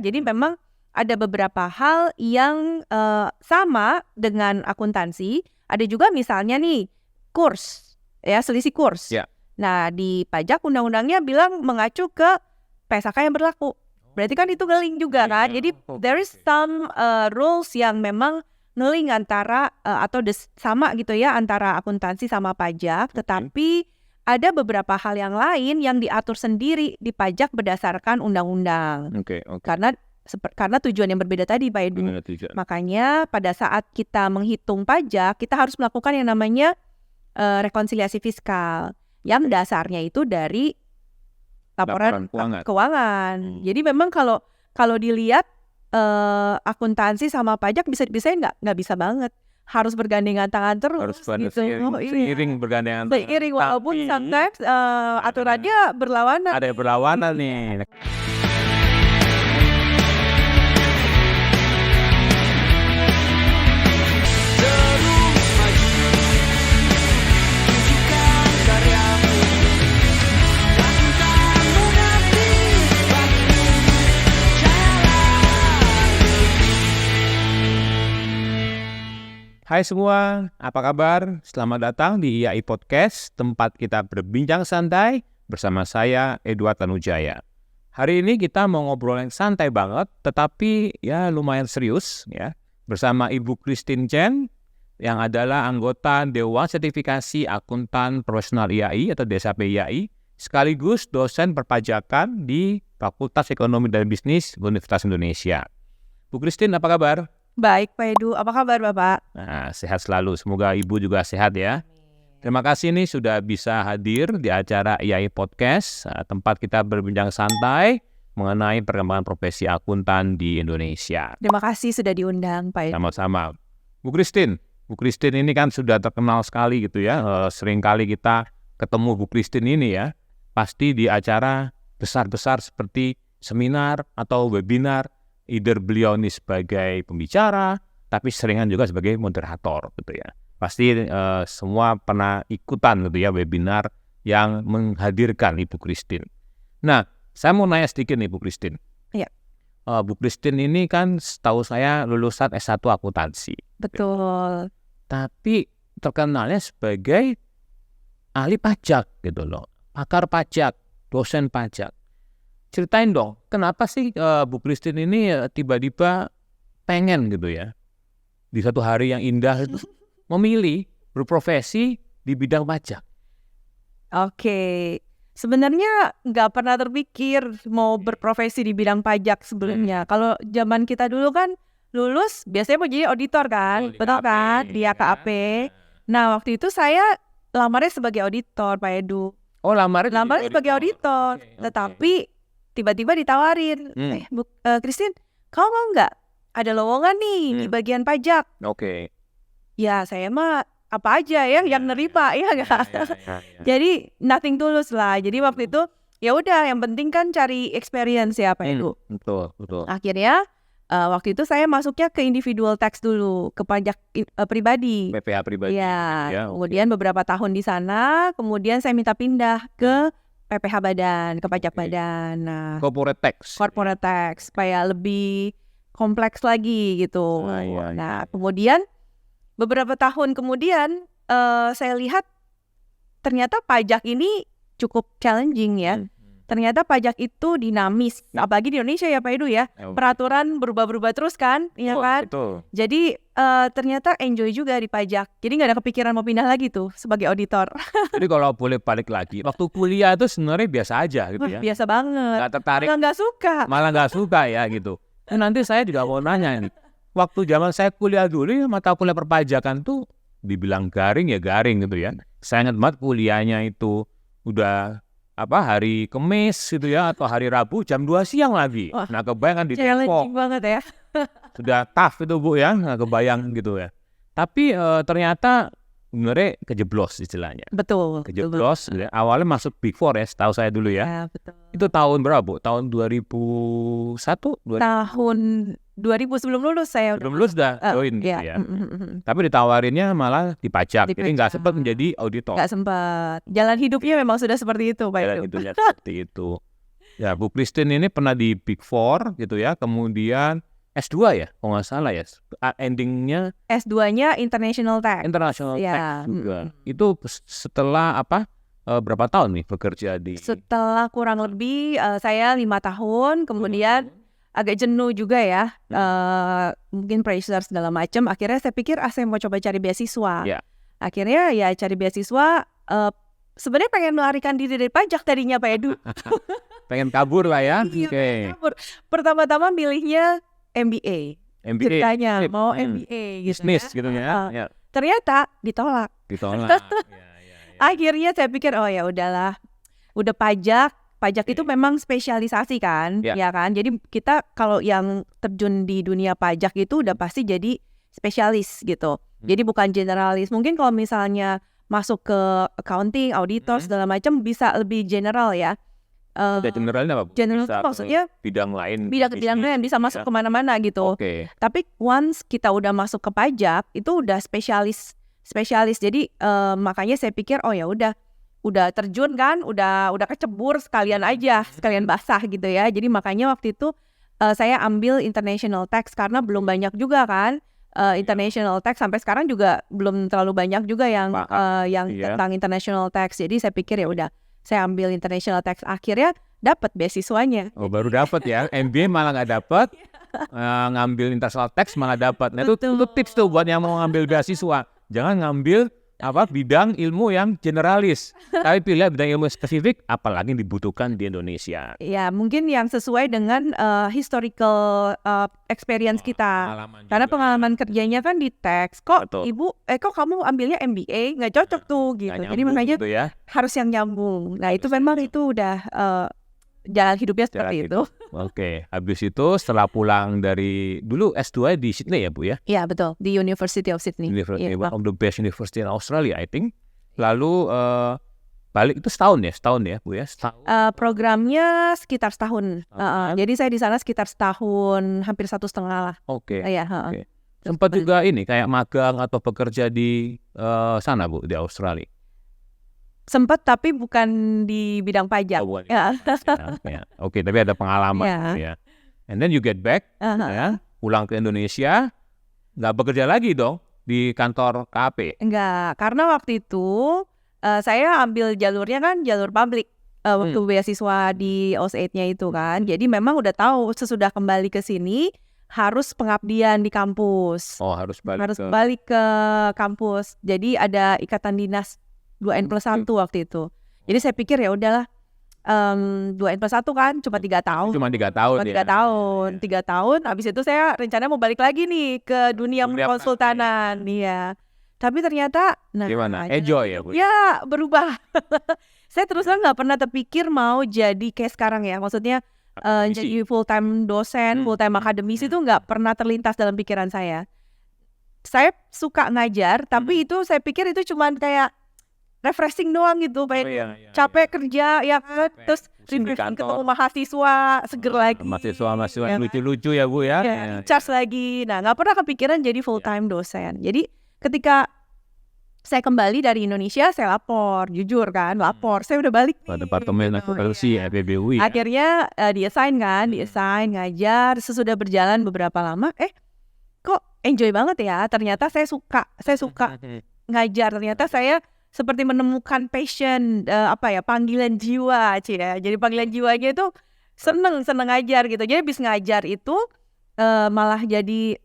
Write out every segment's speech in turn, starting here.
Jadi memang ada beberapa hal yang sama dengan akuntansi. Ada juga misalnya nih kurs, ya selisih kurs. Ya. Nah di pajak undang-undangnya bilang mengacu ke PSAK yang berlaku. Berarti kan itu ngeling juga kan. Jadi there is some rules yang memang ngeling antara atau sama gitu ya antara akuntansi sama pajak. Tetapi ada beberapa hal yang lain yang diatur sendiri di pajak berdasarkan undang-undang. Karena tujuan yang berbeda tadi Pak Edu. Makanya pada saat kita menghitung pajak, kita harus melakukan yang namanya rekonsiliasi fiskal. Yang dasarnya itu dari laporan keuangan. Jadi memang kalau dilihat akuntansi sama pajak bisa-bisain nggak bisa banget. Harus bergandengan tangan terus. Harus gitu. Seiring bergandengan tangan. Seiring walaupun sometimes aturannya berlawanan. Ada berlawanan nih. Hai semua, apa kabar? Selamat datang di IAI Podcast, tempat kita berbincang santai bersama saya, Edward Tanujaya. Hari ini kita mau ngobrol yang santai banget, tetapi ya lumayan serius ya, bersama Ibu Christine Chen, yang adalah anggota Dewan Sertifikasi Akuntan Profesional IAI atau DSAP IAI, sekaligus dosen perpajakan di Fakultas Ekonomi dan Bisnis Universitas Indonesia. Bu Christine, apa kabar? Baik Pak Edu, apa kabar Bapak? Nah, sehat selalu, semoga Ibu juga sehat ya. Terima kasih nih sudah bisa hadir di acara IAI Podcast, tempat kita berbincang santai mengenai perkembangan profesi akuntan di Indonesia. Terima kasih sudah diundang Pak Edu. Sama-sama. Bu Christine ini kan sudah terkenal sekali gitu ya, sering kali kita ketemu Bu Christine ini ya, pasti di acara besar-besar seperti seminar atau webinar. Either beliau ini sebagai pembicara, tapi seringan juga sebagai moderator gitu ya. Pasti semua pernah ikutan gitu ya webinar yang menghadirkan Ibu Christine. Nah, saya mau nanya sedikit nih Bu Christine. Iya. Bu Christine ini kan setahu saya lulusan S1 akuntansi. Betul. Tapi terkenalnya sebagai ahli pajak gitu loh. Pakar pajak, dosen pajak. Ceritain dong, kenapa sih Bu Christine ini tiba-tiba pengen gitu ya, di satu hari yang indah itu memilih berprofesi di bidang pajak? Oke, sebenarnya nggak pernah terpikir mau berprofesi di bidang pajak sebelumnya. Kalau zaman kita dulu kan lulus biasanya mau jadi auditor kan, betul kan, di AKAP. Nah waktu itu saya lamarnya sebagai auditor Pak Edu. Oh lamarnya sebagai auditor, tetapi tiba-tiba ditawarin, Bu Christine, kamu mau nggak ada lowongan nih di bagian pajak? Oke. Ya saya mah apa aja ya yang nerima ya nggak. Jadi nothing tulus lah. Jadi waktu itu ya udah yang penting kan cari experience ya Pak Edu. Betul. Akhirnya waktu itu saya masuknya ke individual tax dulu, ke pajak pribadi. PPh pribadi. Ya, kemudian beberapa tahun di sana, kemudian saya minta pindah ke PPh badan, ke pajak badan. Nah, corporate tax supaya lebih kompleks lagi gitu. Nah, kemudian beberapa tahun kemudian saya lihat ternyata pajak ini cukup challenging ya. Ternyata pajak itu dinamis, apalagi di Indonesia ya Pak Edu ya. Peraturan berubah-berubah terus kan, iya kan? Betul. Jadi ternyata enjoy juga di pajak. Jadi nggak ada kepikiran mau pindah lagi tuh sebagai auditor. Jadi kalau boleh balik lagi, waktu kuliah itu sebenarnya biasa aja gitu ya. Biasa banget. Nggak tertarik. Malah nggak suka ya gitu. Nah, nanti saya juga mau nanya ini. Waktu zaman saya kuliah dulu, mata kuliah perpajakan tuh dibilang garing ya garing gitu ya. Saya ingat banget kuliahnya itu udah hari Kamis gitu ya, atau hari Rabu jam 2 siang lagi. Wah, nah kebayang di challenging banget ya. Sudah tough itu Bu ya, nggak kebayang gitu ya. Tapi ternyata sebenarnya kejeblos istilahnya. Betul. Kejeblos. Betul. Awalnya masuk Big Four ya, setahu saya dulu ya. Ya betul. Itu tahun berapa Bu? Tahun 2001? Tahun 2000 sebelum lulus saya. Sebelum lulus sudah join gitu ya. Tapi ditawarinnya malah di pajak. Jadi nggak sempat menjadi auditor. Nggak sempat. Jalan hidupnya memang sudah seperti itu Pak. Jalan hidupnya seperti itu. Ya, Bu Christine ini pernah di Big Four gitu ya, kemudian S2 ya, kalau nggak salah ya, endingnya S2-nya International Tax. International Ya, Tax juga. Itu setelah berapa tahun nih bekerja di... Setelah kurang lebih saya 5 tahun, kemudian agak jenuh juga ya, mungkin pressure segala macam. Akhirnya saya pikir saya mau coba cari beasiswa. Ya. Akhirnya ya cari beasiswa. Sebenarnya pengen melarikan diri dari pajak tadinya Pak Edu. Pengen kabur lah ya. Iya, Oke. pengen kabur. Pertama-tama milihnya MBA. Ceritanya mau MBA gitu Bisnis ya. gitu ya. Ya. Ternyata ditolak. Ditolak. Akhirnya saya pikir oh ya udahlah. Udah pajak itu memang spesialisasi kan, ya kan. Jadi kita kalau yang terjun di dunia pajak itu udah pasti jadi spesialis gitu. Jadi bukan generalis. Mungkin kalau misalnya masuk ke accounting, auditor segala macam bisa lebih general ya. Generalnya apa? General Bisa itu maksudnya bidang lain. Bidang lain bisa masuk kemana-mana gitu. Oke. Tapi once kita udah masuk ke pajak itu udah spesialis. Jadi makanya saya pikir oh ya udah terjun kan, udah kecebur sekalian basah gitu ya. Jadi makanya waktu itu saya ambil International Tax karena belum banyak juga kan. International Tax sampai sekarang juga belum terlalu banyak juga yang tentang International Tax. Jadi saya pikir ya udah saya ambil International Tax, akhirnya dapat beasiswanya. Oh, baru dapat ya. MBA malah nggak dapat. Ngambil International Tax malah dapat. Nah, itu tips tuh buat yang mau ngambil beasiswa. Jangan ngambil bidang ilmu yang generalis, tapi pilih bidang ilmu spesifik, apalagi dibutuhkan di Indonesia. Ya, mungkin yang sesuai dengan historical experience kita. Karena pengalaman kerjanya kan di tax. Kok ibu, kok kamu ambilnya MBA? Nggak cocok tuh gitu. Jadi makanya gitu ya. Harus yang nyambung. Nah itu memang itu udah jalan hidupnya seperti itu. Oke, habis itu setelah pulang dari dulu S2 di Sydney ya Bu ya? Iya betul, di University of Sydney. One of the best university in Australia, I think. Lalu balik itu setahun ya Bu ya? Programnya sekitar setahun. Jadi saya di sana sekitar setahun, hampir 1,5 lah. Oke. Okay. Sempat juga ini kayak magang atau bekerja di sana Bu, di Australia? Sempat tapi bukan di bidang pajak. Oh, Oke, tapi ada pengalaman ya. And then you get back, ya, pulang ke Indonesia, nggak bekerja lagi dong di kantor KAP? Enggak, karena waktu itu saya ambil jalurnya kan jalur publik waktu beasiswa di AUS8-nya itu kan. Jadi memang udah tahu sesudah kembali ke sini harus pengabdian di kampus. Oh, harus balik ke kampus. Jadi ada ikatan dinas 2N+1 waktu itu. Jadi saya pikir ya udahlah 2N+1 kan cuma 3 tahun. Cuma 3 tahun. 3 tahun. Habis itu saya rencana mau balik lagi nih ke dunia konsultanan. Iya. Tapi ternyata gimana? Enjoy ya Bu? Ya berubah. Saya terus terang nggak pernah terpikir mau jadi kayak sekarang ya. Maksudnya jadi full time dosen, full time akademisi itu nggak pernah terlintas dalam pikiran saya. Saya suka ngajar, tapi itu saya pikir itu cuma kayak refreshing doang gitu, capek kerja ya kan, terus refreshing ketemu mahasiswa seger lagi. Mahasiswa lucu-lucu ya Bu ya. Charge lagi. Nah nggak pernah kepikiran jadi full time dosen. Jadi ketika saya kembali dari Indonesia, saya lapor, jujur kan, saya udah balik nih. Departemen Akuntansi FEBUI. Akhirnya di-assign ngajar, sesudah berjalan beberapa lama, kok enjoy banget ya. Ternyata saya suka ngajar. Ternyata saya seperti menemukan passion, panggilan jiwa, ya. Jadi panggilan jiwanya itu seneng ngajar gitu. Jadi habis ngajar itu malah jadi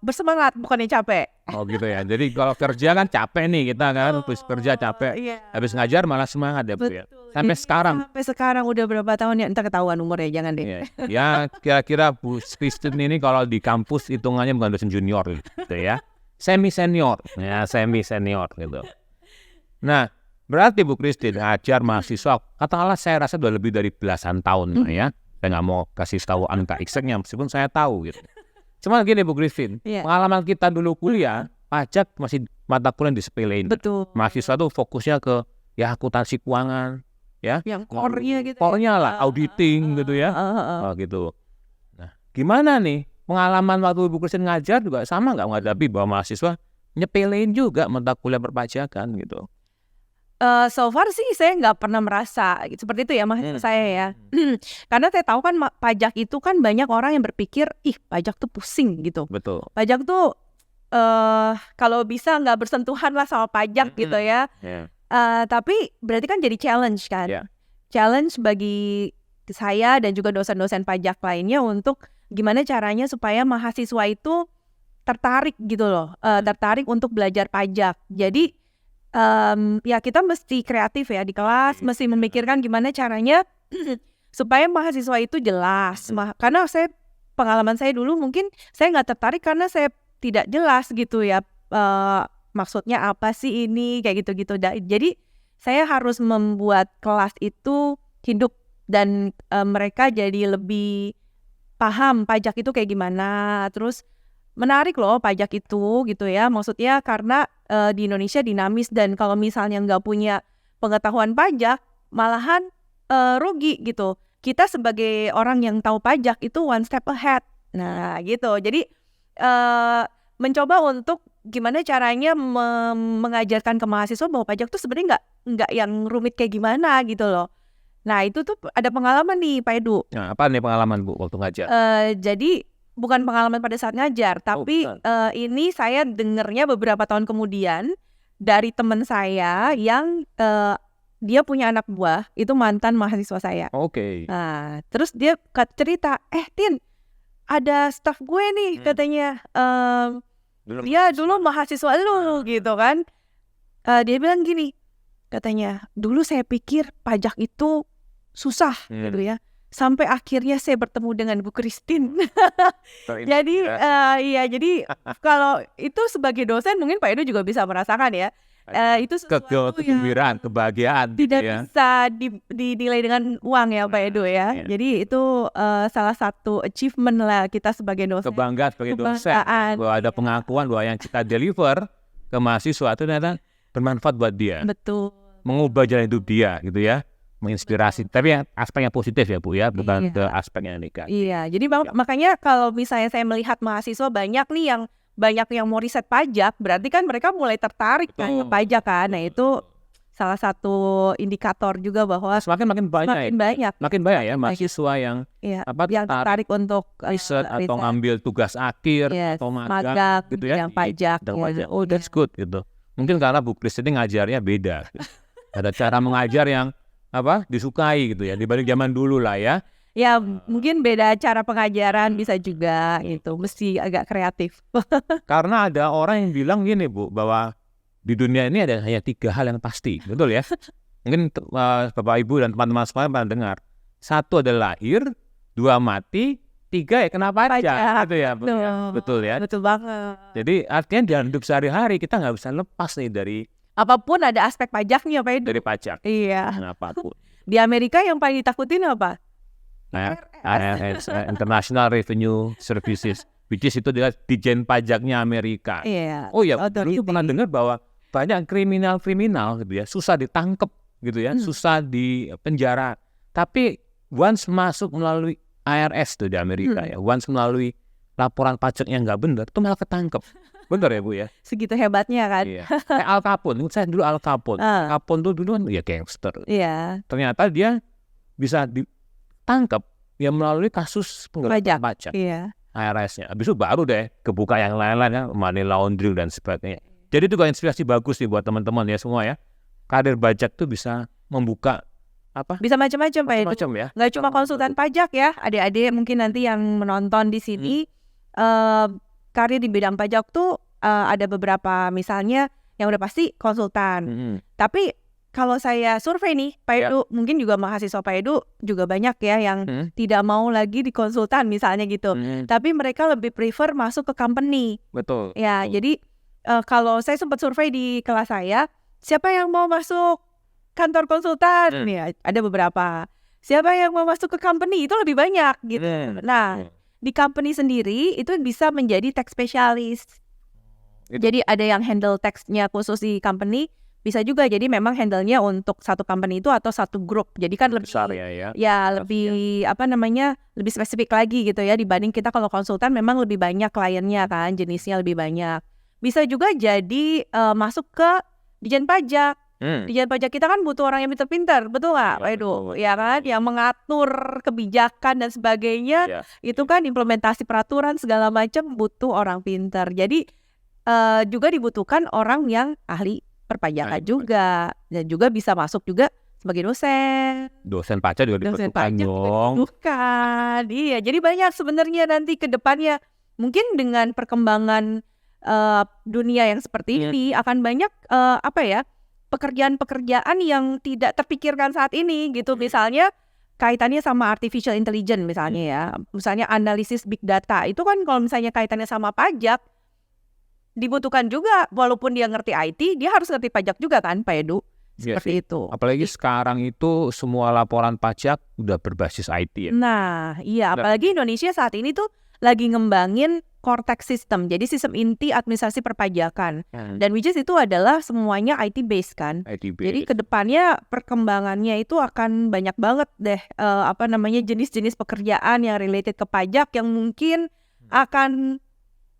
bersemangat, bukannya capek. Oh gitu ya. Jadi kalau kerja kan capek nih kita kan, habis kerja capek. Habis ngajar malah semangat ya Bu ya. Sampai sekarang udah berapa tahun ya? Entar ketahuan umurnya, jangan deh. Ya kira-kira Bu Christine ini kalau di kampus hitungannya bukan dosen junior gitu ya. Semi senior gitu. Nah, berarti Bu Christine ngajar mahasiswa, katakanlah saya rasa udah lebih dari belasan tahun ya. Saya nggak mau kasih tahu angka exactnya meskipun saya tahu gitu. Cuma gini Bu Christine, pengalaman kita dulu kuliah, pajak masih mata kuliah disepelein. Betul. Mahasiswa tuh fokusnya ke akuntansi keuangan, ya. Yang core-nya gitu. Core-nya lah, auditing gitu ya. Gitu. Nah, gimana nih? Pengalaman waktu Bu Christine ngajar juga sama nggak menghadapi bahwa mahasiswa nyepelein juga mata kuliah perpajakan gitu? So far sih saya nggak pernah merasa seperti itu ya mahasiswa saya ya. Karena saya tahu kan pajak itu kan banyak orang yang berpikir, ih pajak tuh pusing gitu. Betul. Pajak tuh kalau bisa nggak bersentuhan lah sama pajak gitu ya. Tapi berarti kan jadi challenge kan. Yeah. Challenge bagi saya dan juga dosen-dosen pajak lainnya untuk gimana caranya supaya mahasiswa itu tertarik gitu loh. Tertarik untuk belajar pajak. Jadi ya kita mesti kreatif ya di kelas, mesti memikirkan gimana caranya supaya mahasiswa itu jelas. Karena pengalaman saya dulu mungkin saya nggak tertarik karena saya tidak jelas gitu ya, maksudnya apa sih ini kayak gitu-gitu. Jadi saya harus membuat kelas itu hidup dan mereka jadi lebih paham pajak itu kayak gimana. Terus menarik loh pajak itu gitu ya, maksudnya karena di Indonesia dinamis dan kalau misalnya nggak punya pengetahuan pajak malahan rugi gitu. Kita sebagai orang yang tahu pajak itu one step ahead. Nah gitu, jadi mencoba untuk gimana caranya mengajarkan ke mahasiswa bahwa pajak tuh sebenarnya nggak yang rumit kayak gimana gitu loh. Nah itu tuh ada pengalaman nih Pak Edu. Nah, apa nih pengalaman Bu waktu ngajar? Jadi bukan pengalaman pada saat ngajar, tapi ini saya dengernya beberapa tahun kemudian dari teman saya yang dia punya anak buah, itu mantan mahasiswa saya. Nah, terus dia cerita, Tin, ada staff gue nih katanya, dia dulu mahasiswa lu gitu kan. Dia bilang gini, katanya, dulu saya pikir pajak itu susah gitu ya. Sampai akhirnya saya bertemu dengan Bu Christine. Jadi jadi kalau itu sebagai dosen mungkin Pak Edo juga bisa merasakan ya. Itu sesuatu kegembiraan, kebahagiaan tidak ya. bisa dinilai dengan uang ya Pak Edo ya. Jadi itu salah satu achievement lah kita sebagai dosen. Kebanggaan sebagai dosen bahwa ada pengakuan bahwa yang kita deliver ke mahasiswa itu ternyata bermanfaat buat dia. Betul. Mengubah jalan hidup dia gitu ya. Menginspirasi, tapi yang aspek yang positif ya Bu ya, bukan ke aspek yang negatif. Iya, jadi makanya kalau misalnya saya melihat mahasiswa banyak yang mau riset pajak, berarti kan mereka mulai tertarik kan ke pajak kan. Nah itu salah satu indikator juga bahwa makin banyak ya mahasiswa yang tertarik untuk riset atau ngambil tugas akhir atau magang gitu ya, yang pajak. Oh that's good gitu. Mungkin karena Bu Kris ini ngajarnya beda. Ada cara mengajar yang disukai gitu ya dibanding zaman dulu lah ya. Ya mungkin beda cara pengajaran bisa juga itu mesti agak kreatif. Karena ada orang yang bilang gini Bu, bahwa di dunia ini ada hanya 3 hal yang pasti, betul ya? Mungkin Bapak Ibu dan teman-teman semua pernah dengar. 1 adalah lahir, 2 mati, 3 ya kena pajak gitu ya, Bu, betul ya? Betul banget. Jadi artinya dalam hidup sehari-hari kita nggak bisa lepas nih dari apapun ada aspek pajaknya Pak Edu. Dari pajak. Iya. Apapun. Di Amerika yang paling ditakutin apa? IRS, International Revenue Services, which is itu adalah Dijen Pajaknya Amerika. Iya. Oh ya, dulu pernah dengar bahwa banyak kriminal gitu ya, susah ditangkap gitu ya, susah di penjara. Tapi once masuk melalui IRS tuh di Amerika ya, once melalui laporan pajak yang nggak benar, itu malah ketangkep. Bener ya Bu ya? Segitu hebatnya kan? Iya. Al Capone, saya dulu Al Capone. Capone tuh dulu kan ya gangster. Iya. Ternyata dia bisa ditangkap ya melalui kasus penggelapan pajak. Iya. IRS-nya. Habis itu baru deh kebuka yang lain-lain ya, money laundering dan sebagainya. Jadi itu inspirasi bagus nih buat teman-teman ya semua ya. Karir pajak tuh bisa membuka bisa macam-macam Pak Edu. Macam ya. Nggak cuma konsultan pajak ya. Adik-adik mungkin nanti yang menonton di sini karir di bidang pajak tuh ada beberapa, misalnya yang udah pasti konsultan. Tapi kalau saya survei nih Pak Edu, mungkin juga mahasiswa Pak Edu juga banyak ya yang tidak mau lagi di konsultan misalnya gitu. Tapi mereka lebih prefer masuk ke company. Betul. Ya, jadi kalau saya sempat survei di kelas saya, siapa yang mau masuk kantor konsultan? Ya, ada beberapa. Siapa yang mau masuk ke company? Itu lebih banyak gitu. Nah, di company sendiri itu bisa menjadi tax specialist. Jadi ada yang handle tax-nya khusus di company, bisa juga jadi memang handle-nya untuk satu company itu atau satu grup. Jadi kan lebih besar lebih lebih spesifik lagi gitu ya dibanding kita kalau konsultan memang lebih banyak kliennya kan, jenisnya lebih banyak. Bisa juga jadi masuk ke Dijen Pajak. Dijen pajak kita kan butuh orang yang pintar-pintar, betul nggak, Pak Edu? betul, Ya kan, yang mengatur kebijakan dan sebagainya, itu kan implementasi peraturan segala macam butuh orang pintar. Jadi juga dibutuhkan orang yang ahli perpajakan juga, dan juga bisa masuk juga sebagai dosen. Dosen pajak juga Dosen dibutuhkan pajak juga dong. dibutuhkan. Iya, jadi banyak sebenarnya nanti ke depannya. Mungkin dengan perkembangan dunia yang seperti ini akan banyak pekerjaan-pekerjaan yang tidak terpikirkan saat ini gitu. Misalnya kaitannya sama artificial intelligence misalnya ya. Misalnya analisis big data. Itu kan kalau misalnya kaitannya sama pajak dibutuhkan juga, walaupun dia ngerti IT, dia harus ngerti pajak juga kan, Pak Edu? Seperti itu. Apalagi sekarang itu semua laporan pajak udah berbasis IT ya. Nah, iya, apalagi Indonesia saat ini tuh lagi ngembangin Cortex System, jadi sistem inti administrasi perpajakan. Dan which is itu adalah semuanya IT based kan. Jadi kedepannya perkembangannya itu akan banyak banget deh jenis-jenis pekerjaan yang related ke pajak yang mungkin akan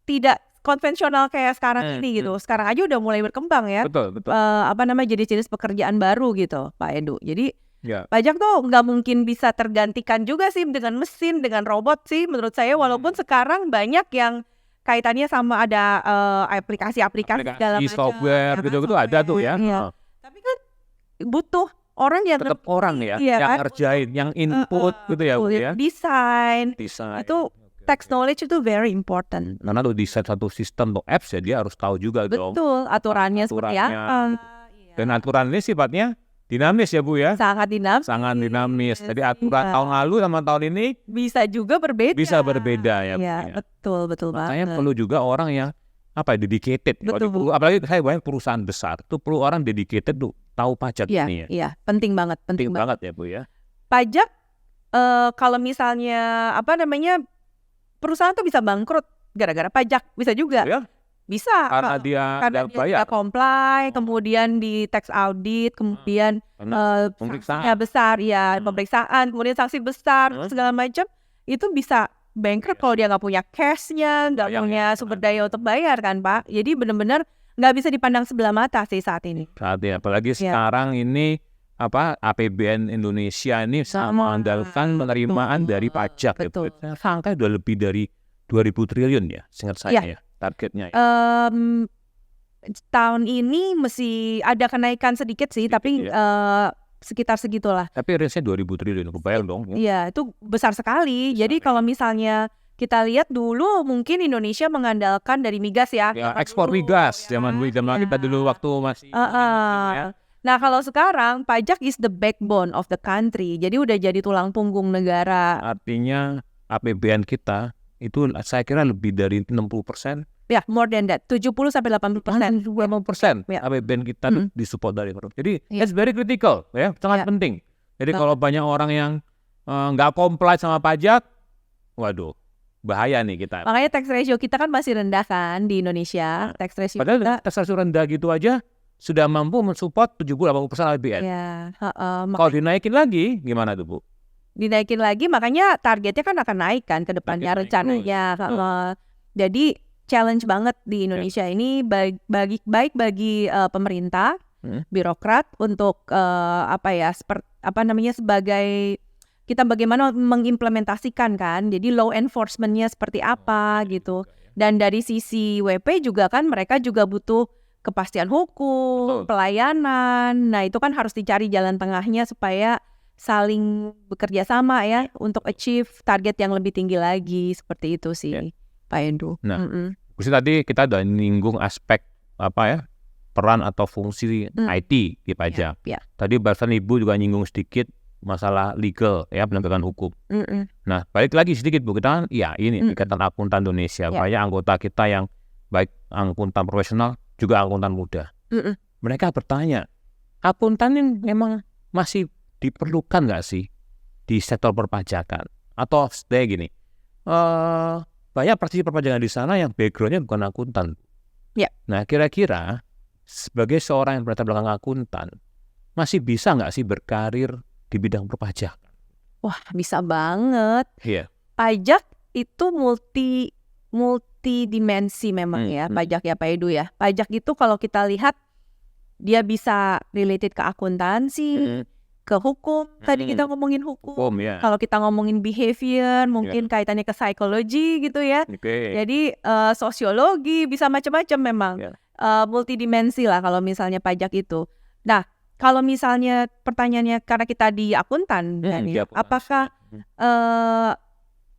tidak konvensional kayak sekarang ini gitu. Sekarang aja udah mulai berkembang ya. Betul. Jenis-jenis pekerjaan baru gitu, Pak Edu. Jadi pajak tuh nggak mungkin bisa tergantikan juga sih dengan mesin, dengan robot sih menurut saya. Walaupun sekarang banyak yang kaitannya sama ada aplikasi-aplikasi segala macam. Software gitu-gitu ada tuh ya. Tapi kan butuh orang yang tetap orang ya, yang ngerjain, yang input gitu ya, Bu ya. Desain. Itu tax knowledge itu very important. Karena lo desain satu sistem atau apps ya dia harus tahu juga dong. Betul, aturannya seperti apa. Dan aturan ini sifatnya dinamis ya Bu ya. Sangat dinamis. Jadi aturan tahun lalu sama tahun ini bisa juga berbeda. Bisa berbeda ya Bu. Ya, betul Makanya banget. perlu juga orang yang dedicated. Betul. Apalagi saya banyak perusahaan besar itu perlu orang dedicated tuh tahu pajak ini ya. Iya, penting banget. Penting banget ya Bu ya. Pajak kalau misalnya perusahaan tuh bisa bangkrut gara-gara pajak, bisa juga. Ya? Bisa. Karena dia bayar. Comply, kemudian di tax audit, kemudian pemeriksaan besar, ya pemeriksaan, kemudian sanksi besar, segala macam, itu bisa bangkrut kalau dia nggak punya cashnya, nggak punya sumber daya untuk bayar kan Pak. Jadi benar-benar nggak bisa dipandang sebelah mata sih saat ini. Apalagi sekarang ini APBN Indonesia ini mengandalkan penerimaan dari pajak. Betul. Angka udah lebih dari 2.000 triliun ya, seingat saya ya targetnya. Tahun ini masih ada kenaikan sedikit sih, tapi sekitar segitulah. Tapi range-nya 2.000 triliun, kebayang dong. Iya, itu besar sekali. Jadi kalau misalnya kita lihat dulu mungkin Indonesia mengandalkan dari migas ya. Ekspor migas zaman kita dulu waktu masih. Nah kalau sekarang pajak is the backbone of the country. Jadi udah jadi tulang punggung negara. Artinya APBN kita itu saya kira lebih dari 60%. Ya, more than that. 70-80%. 80% APBN kita disupport dari korupsi. Jadi it's very critical ya, sangat penting. Jadi kalau banyak orang yang nggak comply sama pajak, waduh, bahaya nih kita. Makanya tax ratio kita kan masih rendah kan di Indonesia. Tax ratio padahal tax ratio rendah gitu aja sudah mampu mensupport 70-80% APBN. Kalau dinaikin lagi gimana tuh Bu? Dinaikin lagi makanya targetnya kan akan naik kan ke depannya rencananya. Jadi challenge banget di Indonesia ini baik bagi pemerintah, birokrat untuk sebagai kita bagaimana mengimplementasikan kan. Jadi law enforcement-nya seperti apa gitu. Dan dari sisi WP juga kan mereka juga butuh kepastian hukum, pelayanan. Nah, itu kan harus dicari jalan tengahnya supaya saling bekerja sama ya untuk achieve target yang lebih tinggi lagi. Seperti itu sih, Pak Edu. Nah, tadi kita udah nyinggung aspek peran atau fungsi IT di pajak. Tadi barusan Ibu juga nyinggung sedikit masalah legal ya, penegakan hukum. Nah, balik lagi sedikit Bu, kita kan ini Ikatan Akuntan Indonesia, banyak anggota kita yang baik akuntan profesional juga akuntan muda. Mereka bertanya, akuntan ini memang masih diperlukan nggak sih di sektor perpajakan? Atau kayak gini, banyak praktisi perpajakan di sana yang backgroundnya bukan akuntan. Nah, kira-kira sebagai seorang yang berlatar belakang akuntan, masih bisa nggak sih berkarir di bidang perpajakan? Wah, bisa banget. Pajak itu multi dimensi memang ya, pajak ya Pak Edu ya. Pajak itu kalau kita lihat Dia bisa related ke akuntansi, ke hukum. Tadi kita ngomongin hukum. ya. Kalau kita ngomongin behavior, mungkin kaitannya ke psikologi gitu ya. Oke. Jadi sosiologi bisa macam-macam memang. Multidimensi lah kalau misalnya pajak itu. Nah, kalau misalnya pertanyaannya karena kita di akuntan, apakah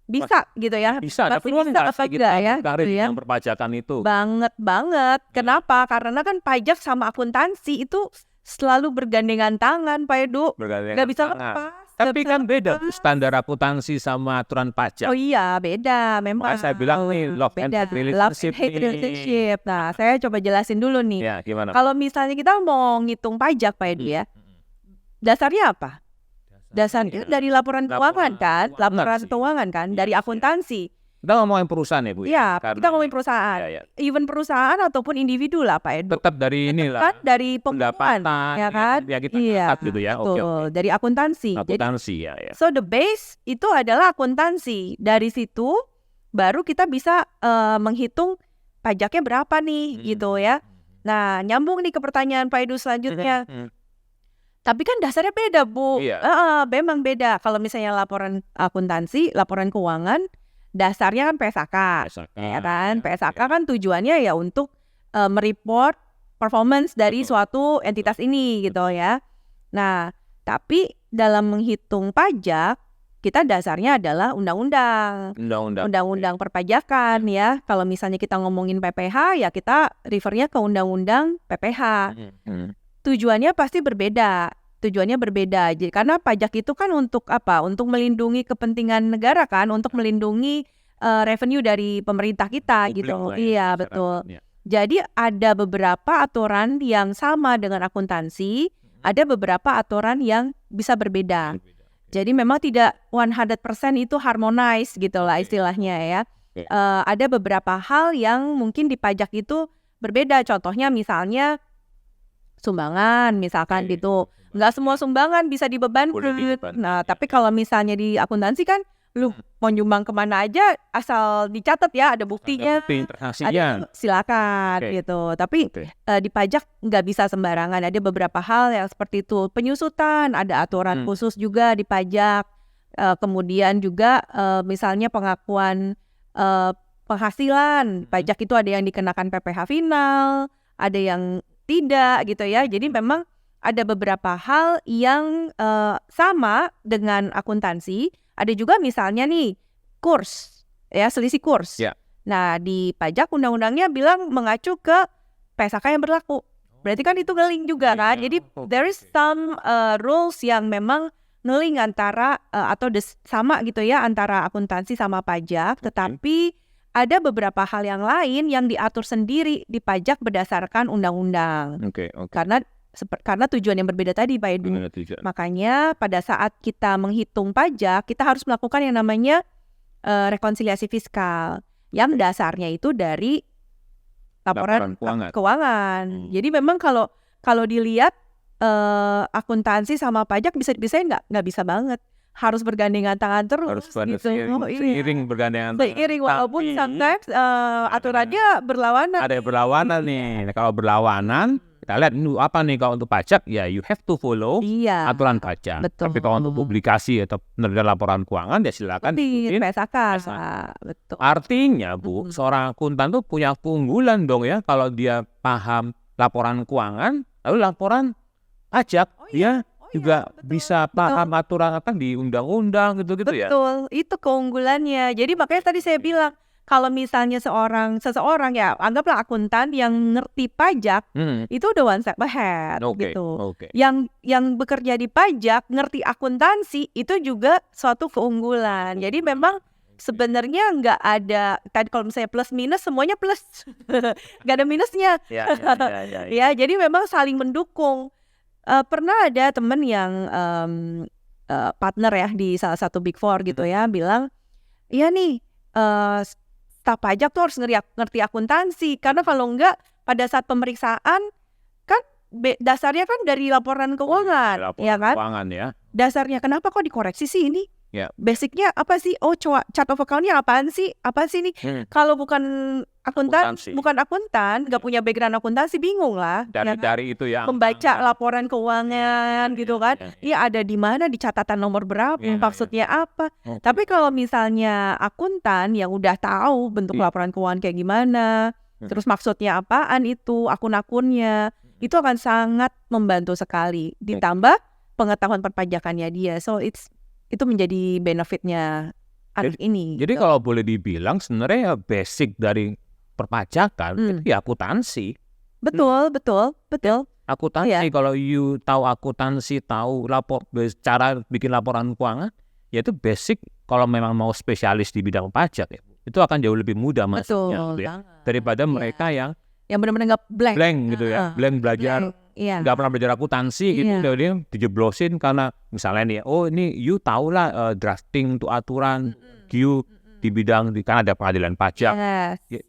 bisa gitu ya? Bisa, ada Masih peluang bisa nggak apa sih enggak ya? karir Gitu ya. yang perpajakan itu? Banget. Kenapa? Karena kan pajak sama akuntansi itu selalu bergandengan tangan, Pak Edu. Nggak bisa lepas. Tapi kan beda standar akuntansi sama aturan pajak. Oh iya, beda memang. Makanya saya bilang nih, love and Beda. hate relationship. Love and hate relationship. Nah, saya coba jelasin dulu nih. Ya, gimana? Kalau misalnya kita mau ngitung pajak, Pak Edu ya, dasarnya apa? Dasarnya dari laporan keuangan kan? Laporan keuangan kan? Dari akuntansi. Kita ngomongin perusahaan ya, Bu? Iya, kita ngomongin perusahaan. Even perusahaan ataupun individu lah, Pak Edu. Tetap dari inilah. Kan dari pembukuan, pendapatan, ya kan? Ya kita Iya, catat gitu ya. betul. Oke. Dari akuntansi. Akuntansi ya. So the base itu adalah akuntansi. Dari situ baru kita bisa menghitung pajaknya berapa nih gitu ya. Nah, nyambung nih ke pertanyaan Pak Edu selanjutnya. Tapi kan dasarnya beda, Bu. Iya. Memang beda. Kalau misalnya laporan akuntansi, laporan keuangan, dasarnya kan PSAK. Ya kan? PSAK kan tujuannya ya untuk mereport performance dari suatu entitas ini gitu ya. Nah, tapi dalam menghitung pajak, kita dasarnya adalah undang-undang perpajakan ya. Kalau misalnya kita ngomongin PPH, ya kita refernya ke undang-undang PPH. Tujuannya pasti berbeda. Jadi, karena pajak itu kan untuk apa? Untuk melindungi kepentingan negara kan, untuk melindungi revenue dari pemerintah kita gitu. Iya, betul. Jadi ada beberapa aturan yang sama dengan akuntansi, ada beberapa aturan yang bisa berbeda. Jadi memang tidak 100% itu harmonize gitu lah istilahnya ya. Ada beberapa hal yang mungkin di pajak itu berbeda. Contohnya misalnya sumbangan misalkan gitu. Nggak semua sumbangan bisa dibebankan. Nah, tapi kalau misalnya di akuntansi kan lu mau nyumbang kemana aja asal dicatat ya, ada buktinya. Ada, silakan gitu. Tapi di pajak nggak bisa sembarangan. Ada beberapa hal yang seperti itu. Penyusutan, ada aturan khusus juga di pajak. Kemudian juga misalnya pengakuan penghasilan. Pajak itu ada yang dikenakan PPh final, ada yang tidak gitu ya. Jadi memang ada beberapa hal yang sama dengan akuntansi. Ada juga misalnya nih kurs, ya selisih kurs. Nah di pajak undang-undangnya bilang mengacu ke PSAK yang berlaku. Berarti kan itu ngeling juga kan. Jadi there is some rules yang memang ngeling antara atau sama gitu ya antara akuntansi sama pajak. Tetapi ada beberapa hal yang lain yang diatur sendiri di pajak berdasarkan undang-undang. Karena tujuan yang berbeda tadi, Pak Edu. Makanya pada saat kita menghitung pajak, kita harus melakukan yang namanya rekonsiliasi fiskal, yang dasarnya itu dari laporan keuangan. Jadi memang kalau dilihat akuntansi sama pajak bisa nggak bisa banget. Harus bergandengan tangan terus gitu. Seiring bergandengan tangan. Seiring walaupun sometimes aturannya berlawanan. Ada berlawanan nih. Kalau berlawanan, kita lihat ini apa nih kalau untuk pajak ya you have to follow aturan pajak. Betul. Tapi kalau untuk publikasi atau penerbit laporan keuangan ya silakan ikutin PSAK. Betul. Artinya Bu, seorang akuntan tuh punya keunggulan dong ya kalau dia paham laporan keuangan lalu laporan pajak dia juga bisa paham aturan apa di undang-undang gitu-gitu ya. Betul, itu keunggulannya. Jadi makanya tadi saya bilang kalau misalnya seseorang ya anggaplah akuntan yang ngerti pajak, itu udah one step ahead gitu. Yang bekerja di pajak ngerti akuntansi itu juga suatu keunggulan. Jadi memang sebenarnya nggak ada tadi kalau misalnya plus minus semuanya plus, nggak ada minusnya. Ya, jadi memang saling mendukung. Pernah ada temen yang partner ya di salah satu Big Four gitu ya bilang, iya nih staf pajak tuh harus ngerti akuntansi karena kalau enggak pada saat pemeriksaan kan dasarnya kan dari laporan keuangan, ya kan? Keuangan ya. Dasarnya kenapa kok dikoreksi sih ini? Ya. Basicnya apa sih? Oh, chart of account-nya apaan sih? Apa sih nih? Kalau bukan Akuntansi. bukan akuntan, nggak punya background akuntansi, bingung lah. Dari itu ya. Membaca laporan keuangan gitu kan. Iya, ada di mana, di catatan nomor berapa, maksudnya apa. Tapi kalau misalnya akuntan yang udah tahu bentuk laporan keuangan kayak gimana, terus maksudnya apaan itu, akun-akunnya, itu akan sangat membantu sekali. Ditambah pengetahuan perpajakannya dia. So itu menjadi benefitnya anak ini. Jadi kalau boleh dibilang sebenarnya basic dari perpajakan itu ya akuntansi. Betul. Akuntansi, kalau you tahu akuntansi, tahu cara bikin laporan keuangan, ya itu basic kalau memang mau spesialis di bidang pajak ya. Itu akan jauh lebih mudah masuknya gitu ya. Daripada mereka yang benar-benar nggak blank gitu ya. Blank belajar. Nggak pernah belajar akuntansi gitu, dia dijeblosin karena misalnya nih, ini you tahu lah drafting untuk aturan Q di bidang kan ada pengadilan pajak,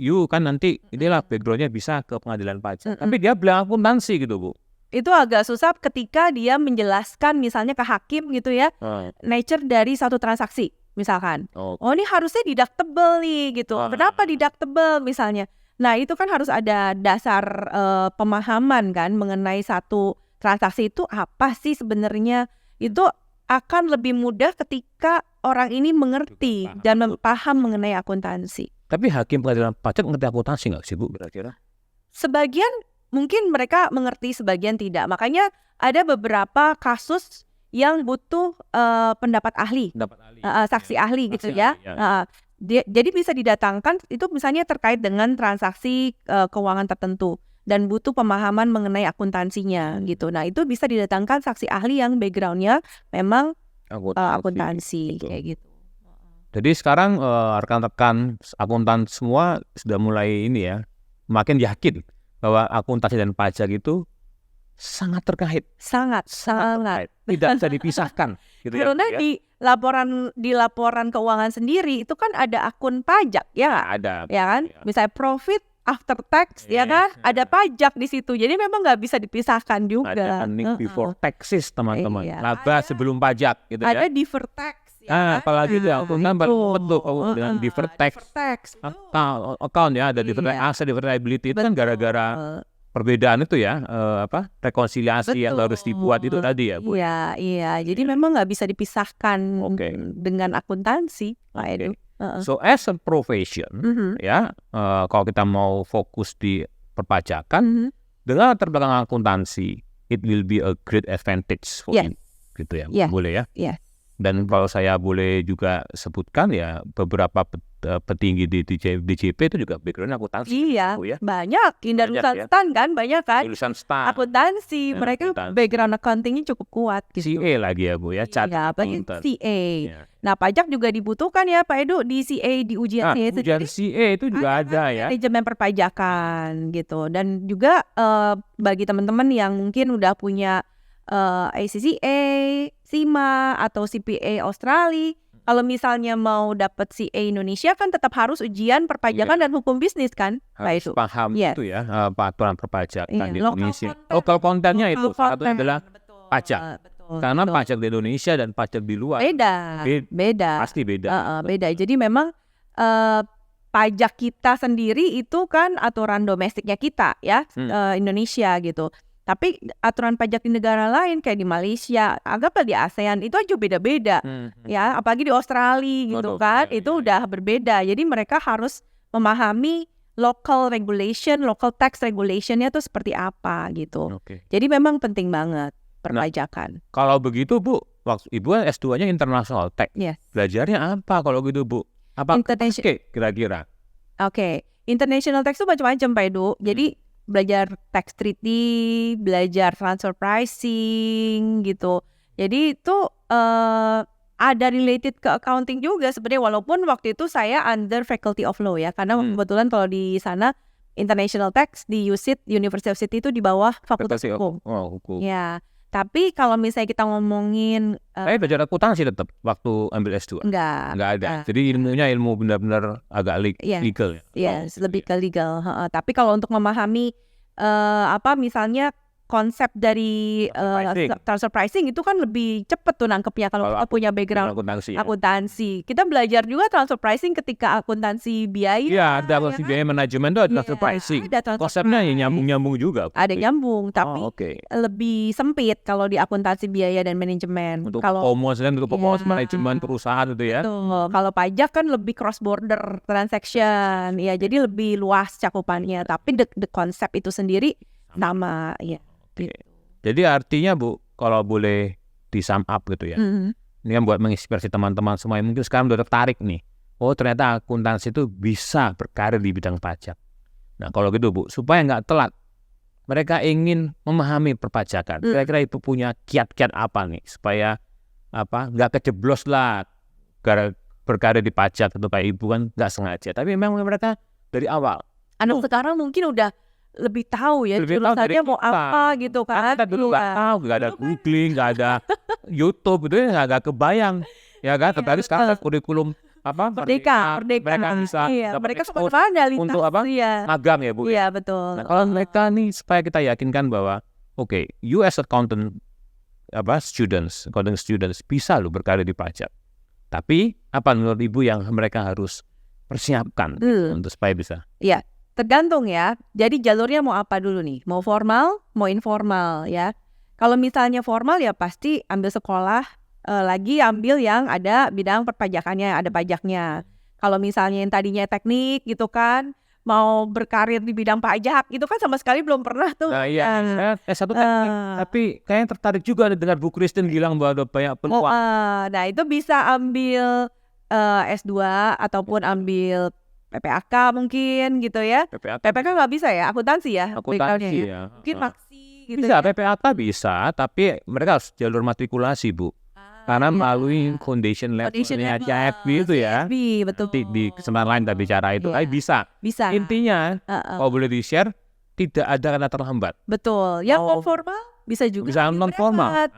you kan nanti inilah backgroundnya bisa ke pengadilan pajak, tapi dia bilang akuntansi gitu Bu. Itu agak susah ketika dia menjelaskan misalnya ke hakim gitu ya, nature dari satu transaksi misalkan, ini harusnya deductible nih gitu, kenapa deductible misalnya. Nah itu kan harus ada dasar pemahaman kan mengenai satu transaksi itu apa sih sebenarnya. Itu akan lebih mudah ketika orang ini mengerti dan paham mengenai akuntansi. Tapi hakim pengadilan pajak ngerti akuntansi nggak sih Bu kira-kira? Sebagian mungkin mereka mengerti, sebagian tidak. Makanya ada beberapa kasus yang butuh pendapat ahli, saksi ahli gitu ya. Jadi bisa didatangkan itu misalnya terkait dengan transaksi keuangan tertentu dan butuh pemahaman mengenai akuntansinya gitu. Nah itu bisa didatangkan saksi ahli yang backgroundnya memang akuntansi kayak gitu. Jadi sekarang rekan-rekan akuntan semua sudah mulai ini ya, makin yakin bahwa akuntansi dan pajak itu sangat terkait. Sangat. Tidak bisa dipisahkan. Gitu Karena ya, di laporan keuangan sendiri itu kan ada akun pajak ya. Ada. Ya kan? Misalnya profit after tax ya kan? Ada pajak di situ. Jadi memang nggak bisa dipisahkan juga. Ada earning before taxes teman-teman. Laba sebelum pajak gitu ya. Ada deferred tax. Ya, apalagi itu akuntan betul dengan deferred tax account ya, ada deferred asset, deferred liability itu kan gara-gara perbedaan itu ya, rekonsiliasi yang harus dibuat itu tadi ya Bu. Iya. Jadi memang nggak bisa dipisahkan dengan akuntansi, Pak Edu. So as a profession, ya, kalau kita mau fokus di perpajakan dengan latar belakang akuntansi, it will be a great advantage for you, gitu ya, boleh ya. Dan kalau saya boleh juga sebutkan ya, beberapa petinggi di DJP itu juga background akuntansi. Iya, banyak. Lulusan STAN kan, banyak kan. Lulusan STAN. Akuntansi, mereka background accountingnya cukup kuat. Gitu. CA lagi ya Bu ya, CA. Nah pajak juga dibutuhkan ya Pak Edu di CA, di ujian CA. Ujian CA itu juga ada ya. Manajemen perpajakan gitu. Dan juga bagi teman-teman yang mungkin udah punya ACCA, CIMA atau CPA Australia, kalau misalnya mau dapat CA Indonesia kan tetap harus ujian perpajakan dan hukum bisnis kan, harus Pak Edu. Paham itu ya, aturan perpajakan di Indonesia. Content. Local content-nya itu satu adalah pajak. Betul. Karena pajak di Indonesia dan pajak di luar beda. Pasti beda. Beda. Jadi memang pajak kita sendiri itu kan aturan domestiknya kita ya, Indonesia gitu. Tapi aturan pajak di negara lain kayak di Malaysia, anggaplah di ASEAN itu aja beda-beda, ya. Apalagi di Australia gitu kan, itu udah berbeda. Jadi mereka harus memahami local regulation, local tax regulationnya tuh seperti apa gitu. Jadi memang penting banget perpajakan. Nah, kalau begitu Bu, waktu Ibu kan S2-nya international tax, belajarnya apa kalau gitu Bu? Apa kira-kira? International tax itu macam-macam Pak Edu. Jadi belajar tax treaty, belajar transfer pricing gitu. Jadi itu ada related ke accounting juga sebenarnya, walaupun waktu itu saya under faculty of law ya, karena kebetulan kalau di sana international tax di USIT, University of Sydney itu di bawah fakultas hukum. Hukum. Ya, tapi kalau misalnya kita ngomongin belajar akuntansi tetap waktu ambil S2? Enggak ada. Jadi ilmunya ilmu benar-benar agak legal ya? Lebih ke legal. Tapi kalau untuk memahami misalnya konsep dari transfer pricing itu kan lebih cepet tuh nangkepnya kalau kita punya background akuntansi. Kita belajar juga transfer pricing ketika akuntansi biaya. Iya, ada akuntansi biaya manajemen itu ada transfer pricing. Konsepnya ya nyambung juga. Ada nyambung, tapi lebih sempit kalau di akuntansi biaya dan manajemen. Untuk kalau manajemen perusahaan itu ya. Kalau pajak kan lebih cross border transaction, ya jadi lebih luas cakupannya. Tapi the konsep itu sendiri sama, ya. Gitu. Jadi artinya Bu, kalau boleh di sum up gitu ya. Ini kan buat menginspirasi teman-teman semua yang mungkin sekarang udah tertarik nih. Oh ternyata akuntansi itu bisa berkarir di bidang pajak. Nah kalau gitu Bu, supaya nggak telat, mereka ingin memahami perpajakan. Kira-kira itu punya kiat-kiat apa nih supaya nggak kejeblos lah berkarir di pajak atau kayak Ibu kan nggak sengaja. Tapi memang mereka dari awal. Anak sekarang mungkin udah lebih tahu ya jurusannya mau apa gitu kan. Kita dulu nggak tahu, nggak ada googling, nggak ada YouTube itu nggak kebayang ya kan. Tetapi sekarang kurikulum Merdeka. Mereka bisa mereka kemana-mana untuk magang ya Bu. Iya betul. Nah, kalau mereka nih supaya kita yakinkan bahwa you as accounting students bisa lo berkarir di pajak. Tapi apa menurut Ibu yang mereka harus persiapkan untuk supaya bisa? Iya. Tergantung ya, jadi jalurnya mau apa dulu nih, mau formal, mau informal ya. Kalau misalnya formal ya pasti ambil sekolah, lagi ambil yang ada bidang perpajakannya, ada pajaknya. Kalau misalnya yang tadinya teknik gitu kan, mau berkarir di bidang pajak, itu kan sama sekali belum pernah tuh. Nah iya, saya S1 teknik, tapi kayaknya tertarik juga dengar Bu Christine bilang bahwa ada banyak peluang. Nah itu bisa ambil S2 ataupun ambil PPAK mungkin gitu ya. PPAK nggak bisa ya, akuntansi ya. Akuntansi ya. Mungkin maksi gitu bisa, ya. PPAK bisa, tapi mereka harus jalur matrikulasi Bu. Karena melalui foundation levelnya CFB itu ya. Betul. Di kesempatan lain kita bicara itu, bisa. Intinya, kalau boleh di-share, tidak ada kata terlambat. Betul. Yang non-formal bisa juga. Bisa non-formal.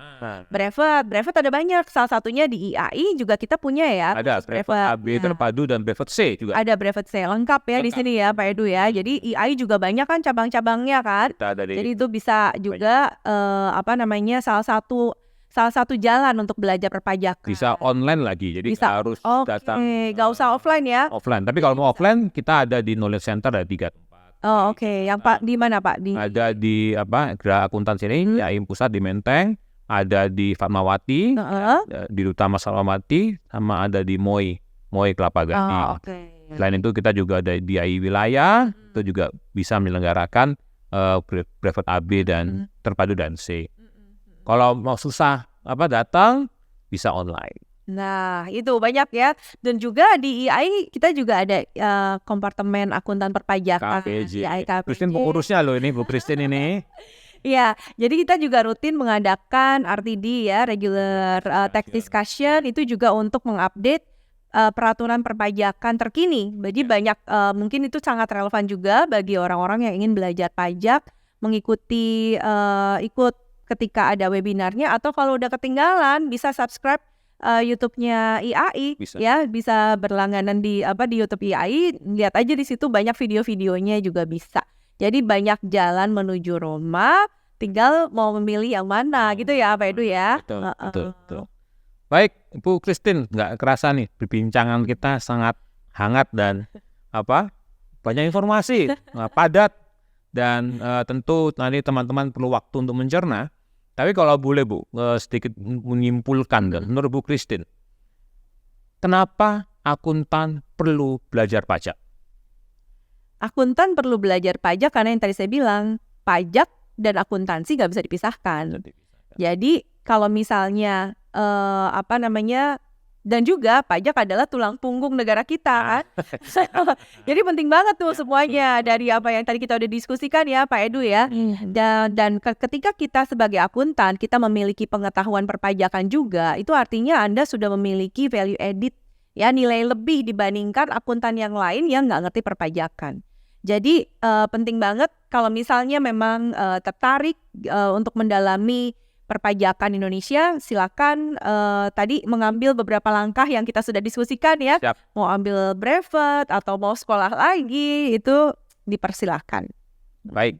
Brevet ada banyak. Salah satunya di IAI juga kita punya ya. Ada brevet AB terpadu dan brevet C juga. Ada brevet C lengkap ya di sini ya Pak Edu ya. Jadi IAI juga banyak kan cabang-cabangnya kan. Jadi itu bisa juga salah satu jalan untuk belajar perpajakan. Bisa online lagi. Jadi harus datang. Gak usah offline ya. Offline. Tapi kalau mau offline kita ada di Knowledge Center ada 3 tempat. Yang Pak di mana Pak? Ada di Geraha Akuntansi ini, IAI Pusat di Menteng, ada di Fatmawati, di Duta Mas Fatmawati, sama ada di MOI Kelapa Gading. Selain itu kita juga ada di IAI Wilayah, itu juga bisa menyelenggarakan brevet AB dan terpadu dan C. Kalau mau susah datang bisa online. Nah itu banyak ya. Dan juga di IAI kita juga ada kompartemen akuntan perpajakan. KPJ. Christine pengurusnya loh ini Bu Christine ini. Iya, jadi kita juga rutin mengadakan RTD ya, regular tax discussion, itu juga untuk mengupdate peraturan perpajakan terkini. Jadi banyak mungkin itu sangat relevan juga bagi orang-orang yang ingin belajar pajak, mengikuti ikut ketika ada webinarnya, atau kalau udah ketinggalan bisa subscribe YouTube-nya IAI ya, bisa berlangganan di YouTube IAI, lihat aja di situ banyak video-videonya juga bisa. Jadi banyak jalan menuju Roma, tinggal mau memilih yang mana gitu ya Pak Edu ya. Betul. Baik Bu Christine, nggak kerasa nih perbincangan kita sangat hangat dan banyak informasi, padat, dan tentu nanti teman-teman perlu waktu untuk mencerna. Tapi kalau boleh Bu, sedikit menyimpulkan menurut Bu Christine, kenapa akuntan perlu belajar pajak? Akuntan perlu belajar pajak karena yang tadi saya bilang, pajak dan akuntansi nggak bisa dipisahkan. Jadi kalau misalnya dan juga pajak adalah tulang punggung negara kita kan. Jadi penting banget tuh semuanya dari apa yang tadi kita udah diskusikan ya Pak Edu ya. Dan ketika kita sebagai akuntan kita memiliki pengetahuan perpajakan juga, itu artinya Anda sudah memiliki value added ya, nilai lebih dibandingkan akuntan yang lain yang nggak ngerti perpajakan. Jadi penting banget kalau misalnya memang tertarik untuk mendalami perpajakan Indonesia, silakan tadi mengambil beberapa langkah yang kita sudah diskusikan ya. Siap. Mau ambil brevet atau mau sekolah lagi, itu dipersilahkan. Baik.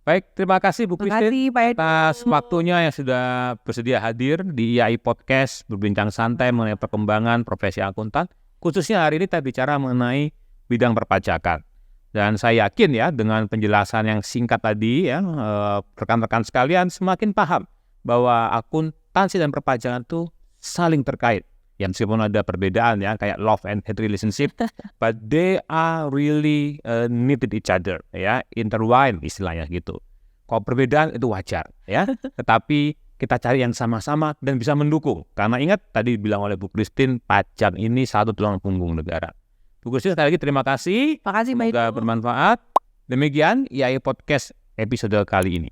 Baik, terima kasih Bu Terima Christine kasih Pak Edu. atas waktunya yang sudah bersedia hadir di IAI Podcast berbincang santai mengenai perkembangan profesi akuntan. Khususnya hari ini kita bicara mengenai bidang perpajakan. Dan saya yakin ya dengan penjelasan yang singkat tadi ya, rekan-rekan sekalian semakin paham bahwa akuntansi dan perpajakan itu saling terkait. Ya meskipun ada perbedaan ya kayak love and hate relationship, but they are really needed each other ya, intertwined istilahnya gitu. Kalau perbedaan itu wajar ya, tetapi kita cari yang sama-sama dan bisa mendukung. Karena ingat tadi bilang oleh Bu Christine, pajak ini satu tulang punggung negara. Bu Christine sekali lagi terima kasih. Makasih Pak Semoga Edu. bermanfaat. Demikian IAI Podcast episode kali ini.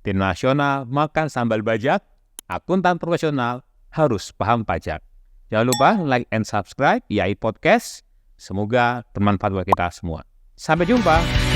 Tim nasional makan sambal bajak, akuntan profesional harus paham pajak. Jangan lupa like and subscribe IAI Podcast. Semoga bermanfaat buat kita semua. Sampai jumpa.